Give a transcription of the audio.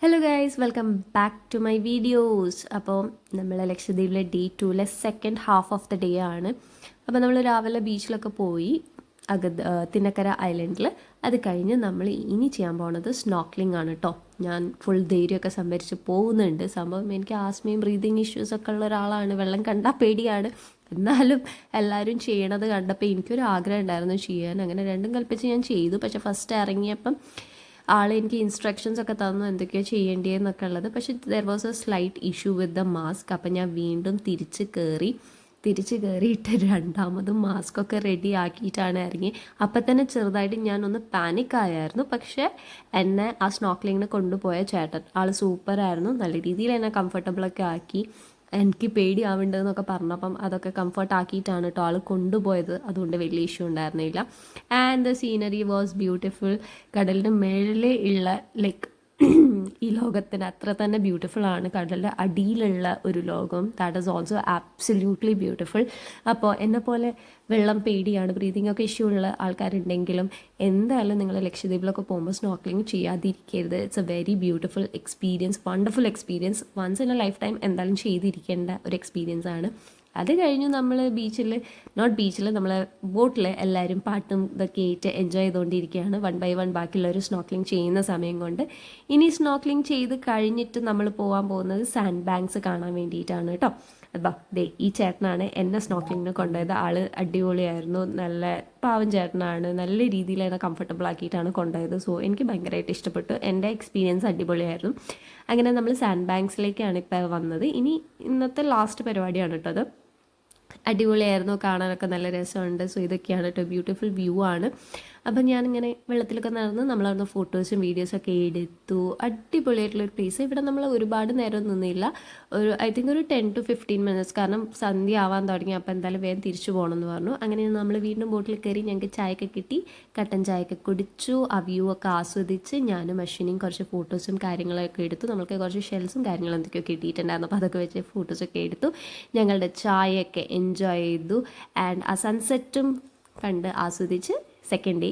Hello guys, welcome back to my videos. അപ്പോൾ നമ്മൾ ലക്ഷദ്വീപിലെ day 2 second half of the day ആണ്. അപ്പോൾ നമ്മൾ രാവിലെ ബീച്ചിലൊക്കെ പോയി തിന്നക്കര ഐലൻഡിൽ. അത് കഴിഞ്ഞ് നമ്മൾ ഇനി ചെയ്യാൻ പോകുന്നത് സ്നോക്ലിംഗ് ആണ് കേട്ടോ. ഞാൻ ഫുൾ ധൈര്യമൊക്കെ സംഭരിച്ച് പോകുന്നുണ്ട്. സംഭവം എനിക്ക് ആസ്മയും ബ്രീതിങ് ഇഷ്യൂസൊക്കെ ഉള്ള ഒരാളാണ്. വെള്ളം കണ്ടാൽ പേടിയാണ്. എന്നാലും എല്ലാവരും ചെയ്യണത് കണ്ടപ്പോൾ എനിക്കൊരു ആഗ്രഹം ഉണ്ടായിരുന്നു ചെയ്യാൻ. അങ്ങനെ രണ്ടും കൽപ്പിച്ച് ഞാൻ ചെയ്തു. പക്ഷേ ഫസ്റ്റ് ഇറങ്ങിയപ്പം എനിക്ക് ഇൻസ്ട്രക്ഷൻസ് ഒക്കെ തന്നു എന്തൊക്കെയോ ചെയ്യേണ്ടിയെന്നൊക്കെ ഉള്ളത്. പക്ഷേ there was a slight issue with the mask. അപ്പം ഞാൻ വീണ്ടും തിരിച്ച് കയറിയിട്ട് രണ്ടാമതും മാസ്കൊക്കെ റെഡി ആക്കിയിട്ടാണ് ഇറങ്ങി. അപ്പം തന്നെ ചെറുതായിട്ട് ഞാനൊന്ന് പാനിക്കായായിരുന്നു. പക്ഷേ എന്നെ ആ സ്നോക്ലിങ്ങിന് കൊണ്ടുപോയ ചേട്ടൻ ആൾ സൂപ്പറായിരുന്നു. നല്ല രീതിയിൽ എന്നെ കംഫർട്ടബിളൊക്കെ ആക്കി. എനിക്ക് പേടിയാവേണ്ടതെന്നൊക്കെ പറഞ്ഞപ്പം അതൊക്കെ കംഫർട്ട് ആക്കിയിട്ടാണ് കേട്ടോ ആൾ കൊണ്ടുപോയത്. അതുകൊണ്ട് വലിയ ഇഷ്യൂ ഉണ്ടായിരുന്നില്ല. And the scenery was beautiful. കടലിൻ്റെ മേളിൽ ഉള്ള ഈ ലോകത്തിന് അത്ര തന്നെ ബ്യൂട്ടിഫുൾ ആണ് കടലിൻ്റെ അടിയിലുള്ള ഒരു ലോകം. That is also absolutely beautiful. അപ്പോൾ എന്നെപ്പോലെ വെള്ളം പേടിയാണ്, ബ്രീതിങ് ഒക്കെ ഇഷ്യൂ ഉള്ള ആൾക്കാരുണ്ടെങ്കിലും എന്തായാലും നിങ്ങൾ ലക്ഷദ്വീപിലൊക്കെ പോകുമ്പോൾ സ്നോക്ലിംഗ് ചെയ്യാതിരിക്കരുത്. It's a very beautiful experience, wonderful experience. Once in a lifetime എന്തായാലും ചെയ്തിരിക്കേണ്ട ഒരു എക്സ്പീരിയൻസ് ആണ്. അത് കഴിഞ്ഞു നമ്മൾ ബീച്ചിൽ നമ്മൾ ബോട്ടിൽ എല്ലാവരും പാട്ടും ഇതൊക്കെ ആയിട്ട് എൻജോയ് ചെയ്തുകൊണ്ടിരിക്കുകയാണ്. 1 by 1 ബാക്കിയുള്ളവർ സ്നോക്ലിംഗ് ചെയ്യുന്ന സമയം കൊണ്ട്. ഇനി സ്നോക്ലിംഗ് ചെയ്ത് കഴിഞ്ഞിട്ട് നമ്മൾ പോകാൻ പോകുന്നത് സാൻഡ് ബാങ്ക്സ് കാണാൻ വേണ്ടിയിട്ടാണ് കേട്ടോ. ഈ ചേട്ടനാണ് എന്നെ സ്നോക്ലിങ്ങിന് കൊണ്ടുപോയത്. ആൾ അടിപൊളിയായിരുന്നു. നല്ല പാവം ചേട്ടനാണ്. നല്ല രീതിയിൽ എന്നെ കംഫർട്ടബിൾ ആക്കിയിട്ടാണ് കൊണ്ടുപോയത്. സോ എനിക്ക് ഭയങ്കരമായിട്ട് ഇഷ്ടപ്പെട്ടു. എൻ്റെ എക്സ്പീരിയൻസ് അടിപൊളിയായിരുന്നു. അങ്ങനെ നമ്മൾ സാൻഡ് ബാങ്ക്സിലേക്കാണ് ഇപ്പോൾ വന്നത്. ഇനി ഇന്നത്തെ ലാസ്റ്റ് പരിപാടിയാണ് കേട്ടോ അത്. അടിപൊളിയായിരുന്നു, കാണാനൊക്കെ നല്ല രസമുണ്ട്. സോ ഇതൊക്കെയാണ് കേട്ടോ, ബ്യൂട്ടിഫുൾ വ്യൂ ആണ്. അപ്പം ഞാനിങ്ങനെ വെള്ളത്തിലൊക്കെ നടന്ന് നമ്മളവിടുന്ന് ഫോട്ടോസും വീഡിയോസൊക്കെ എടുത്തു. അടിപൊളിയായിട്ടുള്ളൊരു പ്ലേസ്. ഇവിടെ നമ്മൾ ഒരുപാട് നേരം നിന്നില്ല. ഐ തിങ്ക് ഒരു 10 to 15 minutes. കാരണം സന്ധ്യ ആവാൻ തുടങ്ങി. അപ്പോൾ എന്തായാലും വേഗം തിരിച്ചു പോകണമെന്ന് പറഞ്ഞു. അങ്ങനെ നമ്മൾ വീണ്ടും ബോട്ടിൽ കയറി. ഞങ്ങൾക്ക് ചായയൊക്കെ കിട്ടി. കട്ടൻ ചായയൊക്കെ കുടിച്ചു. ആ വ്യൂ ഒക്കെ ആസ്വദിച്ച് ഞാനും അശ്വിനിയും കുറച്ച് ഫോട്ടോസും കാര്യങ്ങളൊക്കെ എടുത്തു. നമുക്ക് കുറച്ച് ഷെൽസും കാര്യങ്ങളും എന്തൊക്കെയോ കിട്ടിയിട്ടുണ്ടായിരുന്നു. അപ്പോൾ അതൊക്കെ വെച്ച് ഫോട്ടോസൊക്കെ എടുത്തു. ഞങ്ങളുടെ ചായയൊക്കെ എൻജോയ് ചെയ്തു. ആൻഡ് ആ സൺസെറ്റും കണ്ട് ആസ്വദിച്ച് സെക്കൻഡ് ഡേ